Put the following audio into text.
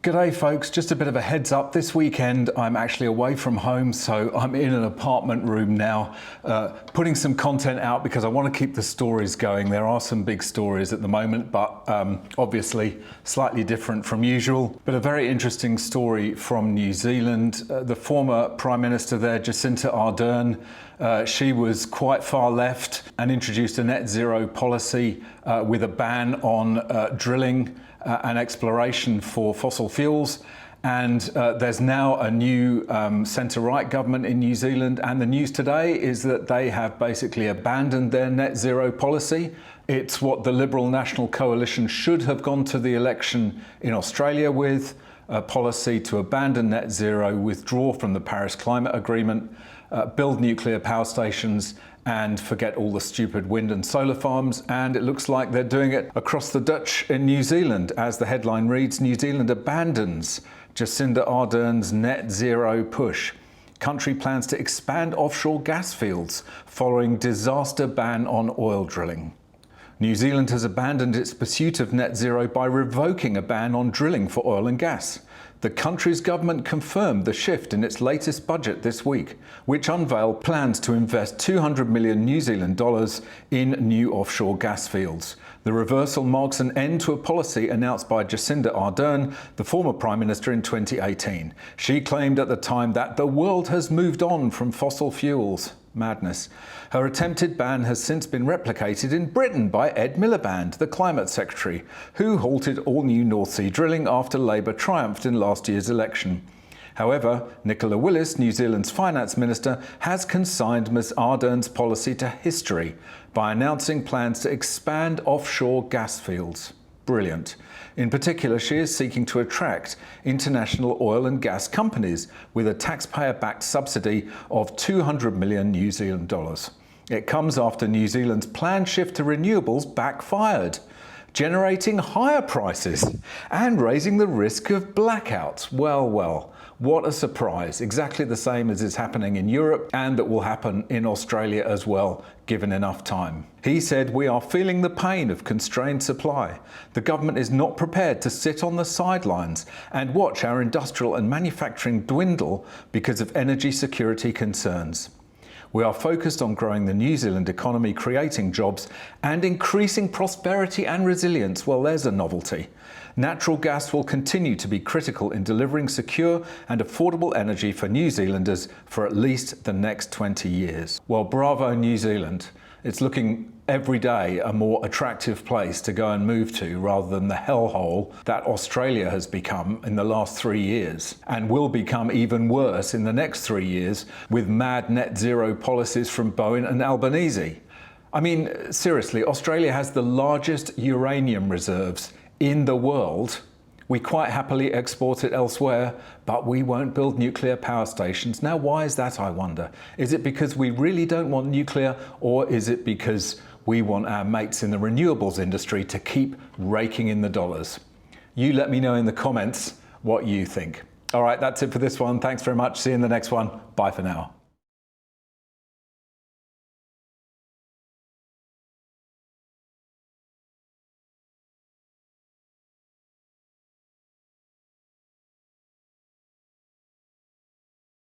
G'day folks, just a bit of a heads up. This weekend I'm actually away from home, so I'm in an apartment room now, putting some content out because I want to keep the stories going. There are some big stories at the moment, but obviously slightly different from usual. But a very interesting story from New Zealand. The former Prime Minister there, Jacinda Ardern, she was quite far left and introduced a net zero policy with a ban on drilling and exploration for fossil fuels. And there's now a new centre-right government in New Zealand, and the news today is that they have basically abandoned their net zero policy. It's what the Liberal National Coalition should have gone to the election in Australia with, a policy to abandon net zero, withdraw from the Paris Climate Agreement, build nuclear power stations and forget all the stupid wind and solar farms. And it looks like they're doing it across the Dutch in New Zealand. As the headline reads, New Zealand abandons Jacinda Ardern's net zero push. Country plans to expand offshore gas fields following disaster ban on oil drilling. New Zealand has abandoned its pursuit of net zero by revoking a ban on drilling for oil and gas. The country's government confirmed the shift in its latest budget this week, which unveiled plans to invest 200 million New Zealand dollars in new offshore gas fields. The reversal marks an end to a policy announced by Jacinda Ardern, the former Prime Minister, in 2018. She claimed at the time that the world has moved on from fossil fuels. Madness. Her attempted ban has since been replicated in Britain by Ed Miliband, the Climate Secretary, who halted all new North Sea drilling after Labour triumphed in last year's election. However, Nicola Willis, New Zealand's Finance Minister, has consigned Ms Ardern's policy to history by announcing plans to expand offshore gas fields. Brilliant. In particular, she is seeking to attract international oil and gas companies with a taxpayer-backed subsidy of 200 million New Zealand dollars. It comes after New Zealand's planned shift to renewables backfired, generating higher prices and raising the risk of blackouts. Well, what a surprise. Exactly the same as is happening in Europe and that will happen in Australia as well, given enough time. He said, "We are feeling the pain of constrained supply. The government is not prepared to sit on the sidelines and watch our industrial and manufacturing dwindle because of energy security concerns. We are focused on growing the New Zealand economy, creating jobs and increasing prosperity and resilience." Well, there's a novelty. Natural gas will continue to be critical in delivering secure and affordable energy for New Zealanders for at least the next 20 years. Well, bravo New Zealand. It's looking every day a more attractive place to go and move to rather than the hellhole that Australia has become in the last 3 years and will become even worse in the next 3 years with mad net zero policies from Bowen and Albanese. I mean, seriously, Australia has the largest uranium reserves in the world. We quite happily export it elsewhere, but we won't build nuclear power stations. Now, why is that, I wonder? Is it because we really don't want nuclear, or is it because we want our mates in the renewables industry to keep raking in the dollars? You let me know in the comments what you think. All right, that's it for this one. Thanks very much. See you in the next one. Bye for now.